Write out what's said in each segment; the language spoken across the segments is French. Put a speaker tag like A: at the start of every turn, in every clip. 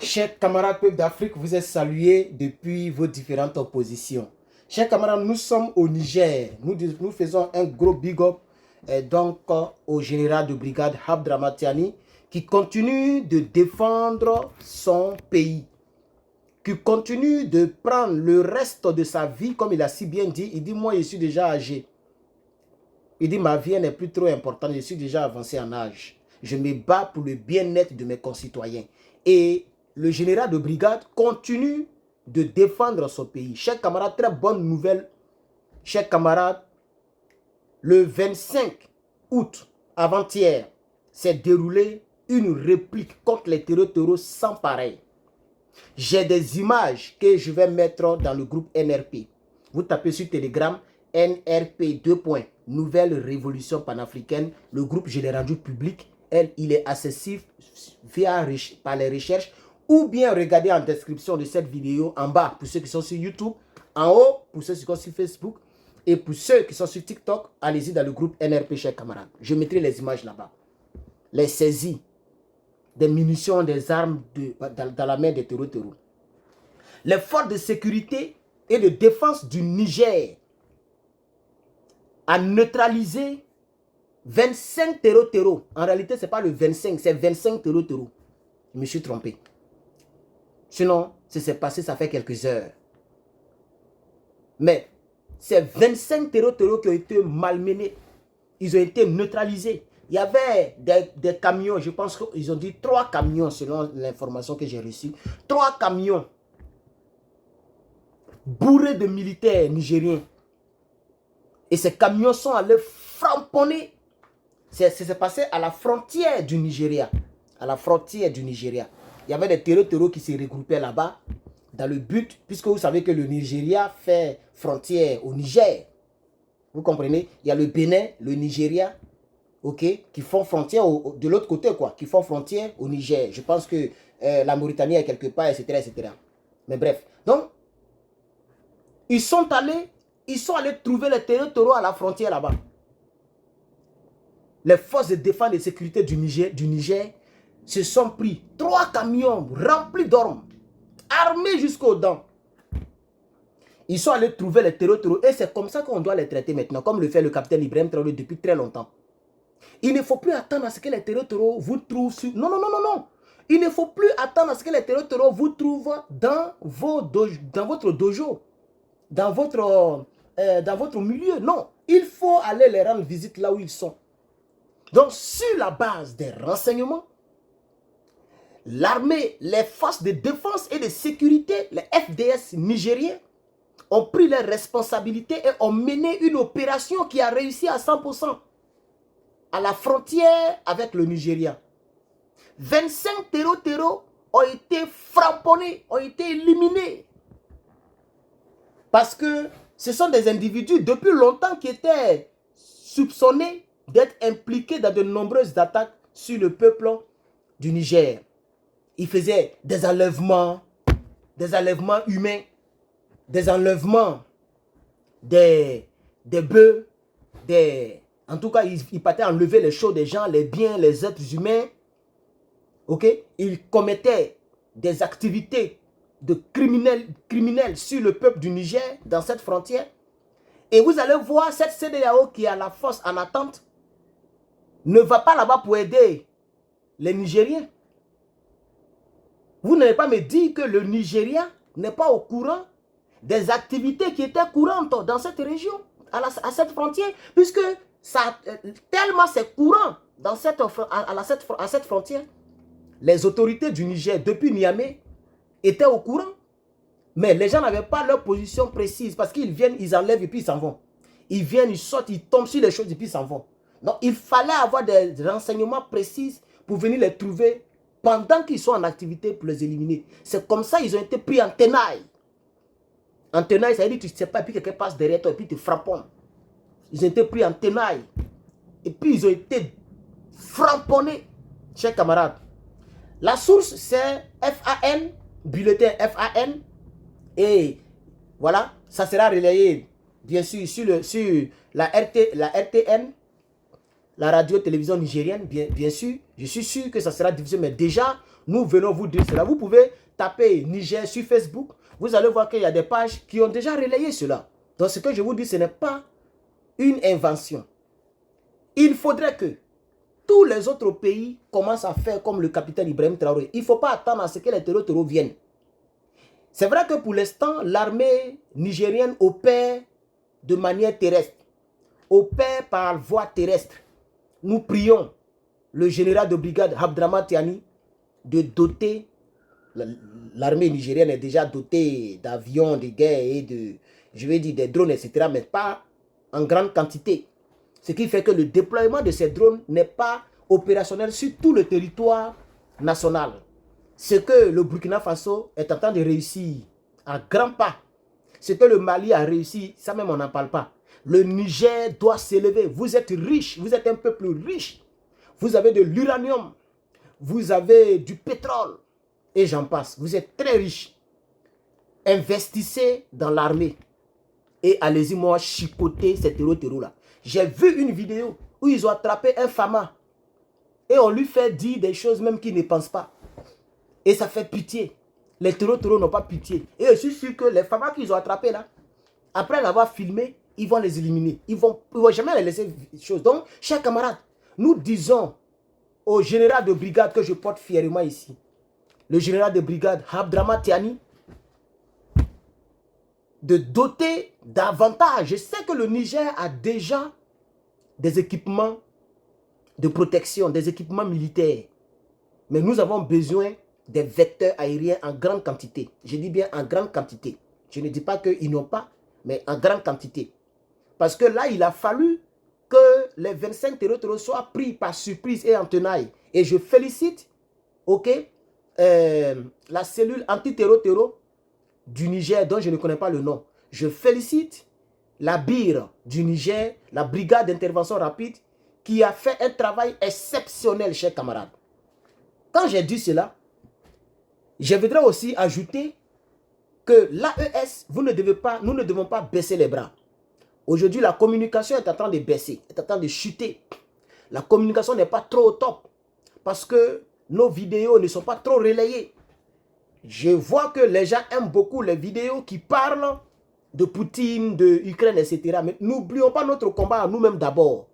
A: Chers camarades peuple d'Afrique, vous êtes salués depuis vos différentes positions. Chers camarades, nous sommes au Niger. Nous faisons un gros big up au général de brigade Abdramatiani qui continue de défendre son pays, qui continue de prendre le reste de sa vie, comme il a si bien dit. Il dit, moi je suis déjà âgé. Il dit, ma vie n'est plus trop importante, je suis déjà avancé en âge. Je me bats pour le bien-être de mes concitoyens. Et le général de brigade continue de défendre son pays. Chers camarades, très bonne nouvelle. Chers camarades, le 25 août, avant-hier, s'est déroulé une réplique contre les terreaux sans pareil. J'ai des images que je vais mettre dans le groupe NRP. Vous tapez sur Telegram, NRP 2. Nouvelle révolution panafricaine. Le groupe, je l'ai rendu public. Il est accessible par les recherches. Ou bien regardez en description de cette vidéo en bas pour ceux qui sont sur YouTube. En haut pour ceux qui sont sur Facebook. Et pour ceux qui sont sur TikTok, allez-y dans le groupe NRP, chers camarades. Je mettrai les images là-bas. Les saisies des munitions, des armes dans la main des terreaux. Les forces de sécurité et de défense du Niger a neutralisé 25 terreaux. En réalité, ce n'est pas le 25, c'est 25 terreaux. Je me suis trompé. Sinon, ce qui s'est passé, ça fait quelques heures. Mais ces 25 terreaux qui ont été malmenés, ils ont été neutralisés. Il y avait des camions, je pense qu'ils ont dit 3 camions selon l'information que j'ai reçue. 3 camions bourrés de militaires nigériens. Et ces camions sont allés framponner. C'est passé à la frontière du Nigeria. À la frontière du Nigeria. Il y avait des terreaux qui se regroupaient là-bas dans le but, puisque vous savez que le Nigeria fait frontière au Niger. Vous comprenez? Il y a le Bénin, le Nigeria, ok, qui font frontière de l'autre côté, quoi, qui font frontière au Niger. Je pense que la Mauritanie est quelque part, etc., etc. Mais bref. Donc, ils sont allés trouver les terreaux à la frontière là-bas. Les forces de défense et de sécurité du Niger se sont pris 3 camions remplis d'armes, armés jusqu'aux dents. Ils sont allés trouver les terreaux et c'est comme ça qu'on doit les traiter maintenant, comme le fait le capitaine Ibrahim Traoré depuis très longtemps. Il ne faut plus attendre à ce que les terreaux vous trouvent sur... Non. Il ne faut plus attendre à ce que les terreaux vous trouvent dans votre dojo, dans votre milieu. Non, il faut aller les rendre visite là où ils sont. Donc, sur la base des renseignements, l'armée, les forces de défense et de sécurité, les FDS nigériens, ont pris leurs responsabilités et ont mené une opération qui a réussi à 100% à la frontière avec le Nigeria. 25 terreaux ont été frapponnés, ont été éliminés. Parce que ce sont des individus depuis longtemps qui étaient soupçonnés d'être impliqués dans de nombreuses attaques sur le peuple du Niger. Ils faisaient des enlèvements humains, des enlèvements des bœufs, en tout cas, ils partaient enlever les choses des gens, les biens, les êtres humains. Ok? Ils commettaient des activités de criminels sur le peuple du Niger, dans cette frontière. Et vous allez voir cette CEDEAO qui est à la force en attente, ne va pas là-bas pour aider les Nigériens. Vous n'allez pas me dire que le Nigeria n'est pas au courant des activités qui étaient courantes dans cette région, à cette frontière, puisque ça, tellement c'est courant dans à cette frontière. Les autorités du Niger, depuis Niamey, étaient au courant. Mais les gens n'avaient pas leur position précise parce qu'ils viennent, ils enlèvent et puis ils s'en vont. Ils viennent, ils sortent, ils tombent sur les choses et puis ils s'en vont. Donc, il fallait avoir des renseignements précis pour venir les trouver pendant qu'ils sont en activité pour les éliminer. C'est comme ça qu'ils ont été pris en tenaille. En tenaille, ça veut dire que tu ne sais pas, et puis quelqu'un passe derrière toi et puis te frappe. Ils ont été pris en tenaille. Et puis ils ont été frapponnés, chers camarades. La source, c'est FAN, bulletin FAN. Et voilà, ça sera relayé, bien sûr, sur la RTN, la radio-télévision nigérienne, bien sûr. Je suis sûr que ça sera diffusé, mais déjà, nous venons vous dire cela. Vous pouvez taper Niger sur Facebook. Vous allez voir qu'il y a des pages qui ont déjà relayé cela. Donc ce que je vous dis, ce n'est pas une invention. Il faudrait que tous les autres pays commencent à faire comme le capitaine Ibrahim Traoré. Il ne faut pas attendre à ce que les terreaux viennent. C'est vrai que pour l'instant, l'armée nigérienne opère de manière terrestre, opère par voie terrestre. Nous prions le général de brigade Abdraman Tiani de doter, l'armée nigérienne est déjà dotée d'avions de guerre et de, je vais dire, des drones, etc., mais pas en grande quantité. Ce qui fait que le déploiement de ces drones n'est pas opérationnel sur tout le territoire national. Ce que le Burkina Faso est en train de réussir à grands pas, ce que le Mali a réussi, ça même on n'en parle pas. Le Niger doit s'élever. Vous êtes riche, vous êtes un peu plus riche. Vous avez de l'uranium, vous avez du pétrole et j'en passe. Vous êtes très riche. Investissez dans l'armée et allez-y moi chicoter ces terreaux-là. J'ai vu une vidéo où ils ont attrapé un fama et on lui fait dire des choses même qu'il ne pense pas. Et ça fait pitié. Les terreaux n'ont pas pitié. Et je suis sûr que les famas qu'ils ont attrapés là, après l'avoir filmé, ils vont les éliminer. Ils vont jamais les laisser chose. Donc, chers camarades, nous disons au général de brigade que je porte fièrement ici, le général de brigade Abdraman Tiani, de doter davantage. Je sais que le Niger a déjà des équipements de protection, des équipements militaires. Mais nous avons besoin des vecteurs aériens en grande quantité. Je dis bien en grande quantité. Je ne dis pas qu'ils n'ont pas, mais en grande quantité. Parce que là, il a fallu que les 25 terreaux soient pris par surprise et en tenaille. Et je félicite, la cellule anti-terreau du Niger, dont je ne connais pas le nom. Je félicite la BIR du Niger, la brigade d'intervention rapide, qui a fait un travail exceptionnel, chers camarades. Quand j'ai dit cela, je voudrais aussi ajouter que l'AES, nous ne devons pas baisser les bras. Aujourd'hui, la communication est en train de baisser, est en train de chuter. La communication n'est pas trop au top parce que nos vidéos ne sont pas trop relayées. Je vois que les gens aiment beaucoup les vidéos qui parlent de Poutine, de Ukraine, etc. Mais n'oublions pas notre combat à nous-mêmes d'abord.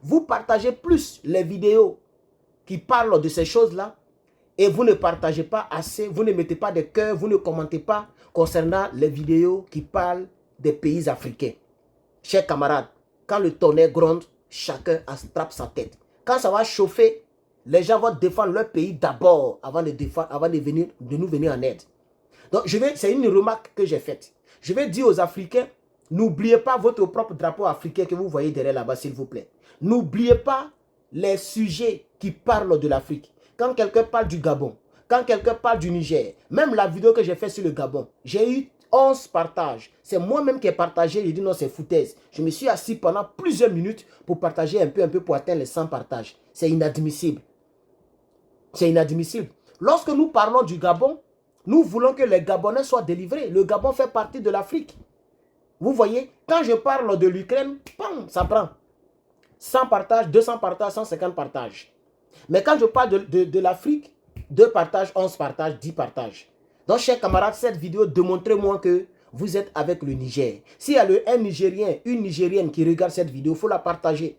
A: Vous partagez plus les vidéos qui parlent de ces choses-là et vous ne partagez pas assez, vous ne mettez pas de cœur, vous ne commentez pas concernant les vidéos qui parlent des pays africains. Chers camarades, quand le tonnerre gronde, chacun attrape sa tête. Quand ça va chauffer, les gens vont défendre leur pays d'abord avant de nous venir en aide. Donc, c'est une remarque que j'ai faite. Je vais dire aux Africains, n'oubliez pas votre propre drapeau africain que vous voyez derrière là-bas, s'il vous plaît. N'oubliez pas les sujets qui parlent de l'Afrique. Quand quelqu'un parle du Gabon, quand quelqu'un parle du Niger, même la vidéo que j'ai faite sur le Gabon, j'ai eu 11 partages. C'est moi-même qui ai partagé. J'ai dit non, c'est foutaise. Je me suis assis pendant plusieurs minutes pour partager un peu pour atteindre les 100 partages. C'est inadmissible. C'est inadmissible. Lorsque nous parlons du Gabon, nous voulons que les Gabonais soient délivrés. Le Gabon fait partie de l'Afrique. Vous voyez, quand je parle de l'Ukraine, ça prend 100 partages, 200 partages, 150 partages. Mais quand je parle de l'Afrique, 2 partages, 11 partages, 10 partages. Donc, chers camarades, cette vidéo, démontrez-moi que vous êtes avec le Niger. S'il y a un Nigérien, une Nigérienne qui regarde cette vidéo, il faut la partager.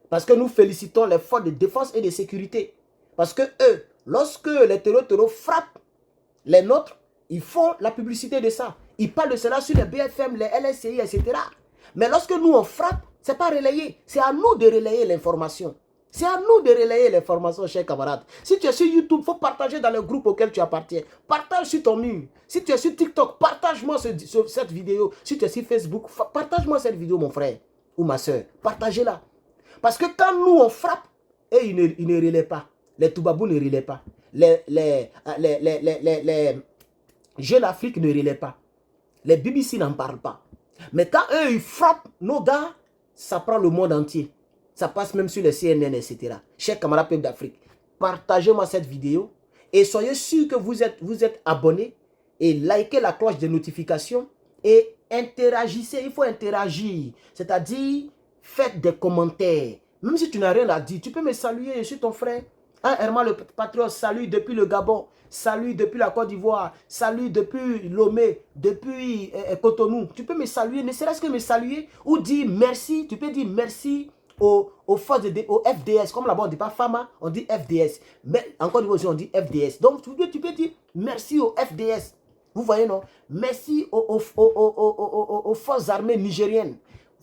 A: Parce que nous félicitons les forces de défense et de sécurité. Parce que eux, lorsque les terreaux frappent les nôtres, ils font la publicité de ça. Ils parlent de cela sur les BFM, les LSCI, etc. Mais lorsque nous, on frappe, ce n'est pas relayé. C'est à nous de relayer l'information. C'est à nous de relayer l'information, chers camarades. Si tu es sur YouTube, il faut partager dans le groupe auquel tu appartiens. Partage sur ton mur. Si tu es sur TikTok, partage-moi cette vidéo. Si tu es sur Facebook, partage-moi cette vidéo, mon frère ou ma soeur. Partagez-la. Parce que quand nous, on frappe, et ils ne relaient pas. Les Toubabou ne relaient pas. Les Jeunes Afrique ne relaient pas. Les BBC n'en parlent pas. Mais quand eux, ils frappent nos gars, ça prend le monde entier. Ça passe même sur les CNN, etc. Chers camarades peuples d'Afrique, partagez-moi cette vidéo et soyez sûrs que vous êtes abonnés et likez la cloche de notification et interagissez. Il faut interagir. C'est-à-dire, faites des commentaires. Même si tu n'as rien à dire, tu peux me saluer, je suis ton frère. Un Herman le patriote, salut depuis le Gabon, salut depuis la Côte d'Ivoire, salut depuis Lomé, depuis Cotonou. Tu peux me saluer, ne serait-ce que me saluer ou dire merci. Tu peux dire merci aux forces au FDS. Comme là-bas, on ne dit pas FAMA, on dit FDS. Mais en Côte d'Ivoire aussi, on dit FDS. Donc, tu peux dire merci au FDS. Vous voyez, non? Merci aux forces armées nigériennes.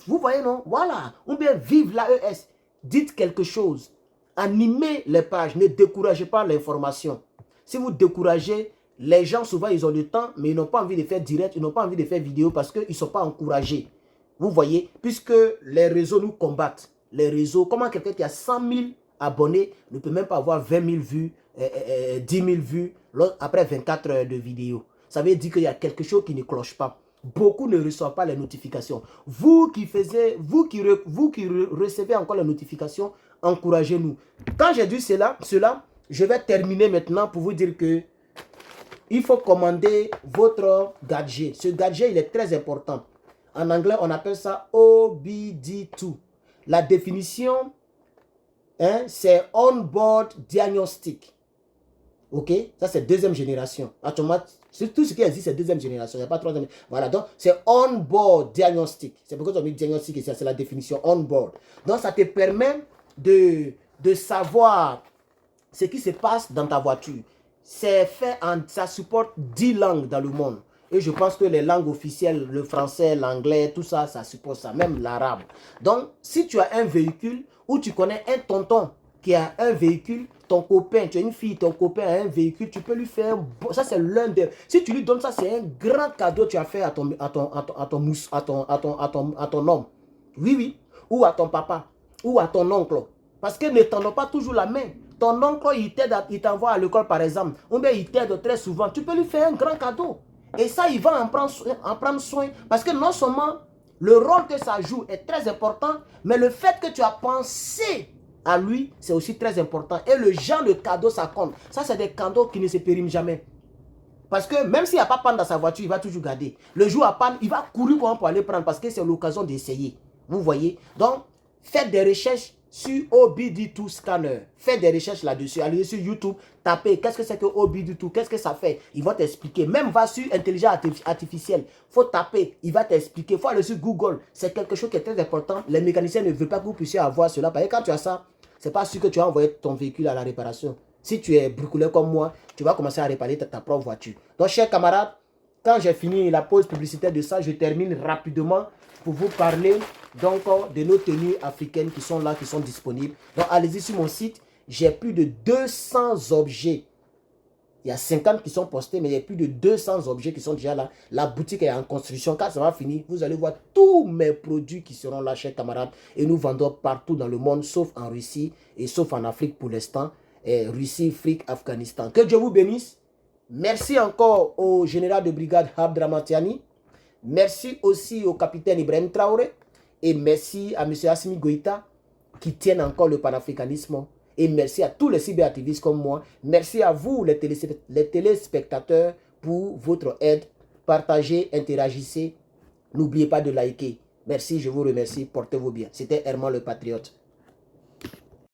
A: Vous voyez, non? Voilà. Ou bien vive l'AES. Dites quelque chose. Animez les pages. Ne découragez pas l'information. Si vous découragez, les gens, souvent, ils ont le temps, mais ils n'ont pas envie de faire direct, ils n'ont pas envie de faire vidéo parce qu'ils ne sont pas encouragés. Vous voyez? Puisque les réseaux nous combattent. Les réseaux, comment quelqu'un qui a 100 000 abonnés ne peut même pas avoir 20 000 vues, 10 000 vues après 24 heures de vidéo. Ça veut dire qu'il y a quelque chose qui ne cloche pas. Beaucoup ne reçoivent pas les notifications. Vous qui recevez encore les notifications, encouragez-nous. Quand j'ai dit cela, je vais terminer maintenant pour vous dire que il faut commander votre gadget. Ce gadget, il est très important. En anglais, on appelle ça OBD2. La définition, hein, c'est On-Board Diagnostic. Ok, ça c'est deuxième génération. Tout ce qui existe, c'est deuxième génération. Il n'y a pas troisième. Voilà, donc c'est on-board diagnostic. C'est pourquoi on dit diagnostic ici, c'est la définition on-board. Donc ça te permet de savoir ce qui se passe dans ta voiture. C'est fait ça supporte 10 langues dans le monde. Et je pense que les langues officielles, le français, l'anglais, tout ça, ça supporte ça, même l'arabe. Donc, si tu as un véhicule ou tu connais un tonton qui a un véhicule, ton copain, tu as une fille, ton copain a un véhicule, tu peux lui faire, ça c'est l'un des, si tu lui donnes ça, c'est un grand cadeau que tu as fait à ton homme. Oui, oui, ou à ton papa, ou à ton oncle. Parce que ne tendons pas toujours la main. Ton oncle, il t'aide, il t'envoie à l'école par exemple, ou bien il t'aide très souvent, tu peux lui faire un grand cadeau. Et ça, il va en prendre soin. Parce que non seulement le rôle que ça joue est très important, mais le fait que tu as pensé à lui, c'est aussi très important. Et le genre de cadeau, ça compte. Ça, c'est des cadeaux qui ne se périment jamais. Parce que même s'il n'y a pas panne dans sa voiture, il va toujours garder. Le jour à panne, il va courir pour aller prendre parce que c'est l'occasion d'essayer. Vous voyez? Donc, faites des recherches sur OBD2 Scanner. Faites des recherches là-dessus. Allez sur YouTube, tapez qu'est-ce que c'est que OBD2, qu'est-ce que ça fait. Il va t'expliquer. Même va sur intelligence artificielle. Il faut taper, il va t'expliquer. Il faut aller sur Google. C'est quelque chose qui est très important. Les mécaniciens ne veulent pas que vous puissiez avoir cela. Parce que quand tu as ça, c'est pas sûr que tu vas envoyer ton véhicule à la réparation. Si tu es bricoleur comme moi, tu vas commencer à réparer ta propre voiture. Donc, chers camarades, quand j'ai fini la pause publicitaire de ça, je termine rapidement pour vous parler donc de nos tenues africaines qui sont là, qui sont disponibles. Donc, allez-y sur mon site. J'ai plus de 200 objets. Il y a 50 qui sont postés, mais il y a plus de 200 objets qui sont déjà là. La boutique est en construction. Quand ça va finir, vous allez voir tous mes produits qui seront là, chers camarades. Et nous vendons partout dans le monde, sauf en Russie et sauf en Afrique pour l'instant. Russie, Afrique, Afghanistan. Que Dieu vous bénisse. Merci encore au général de brigade Abdramatiani. Merci aussi au capitaine Ibrahim Traoré. Et merci à M. Assimi Goïta qui tiennent encore le panafricanisme. Et merci à tous les cyberactivistes comme moi. Merci à vous, les téléspectateurs, pour votre aide. Partagez, interagissez. N'oubliez pas de liker. Merci, je vous remercie. Portez-vous bien. C'était Herman le Patriote.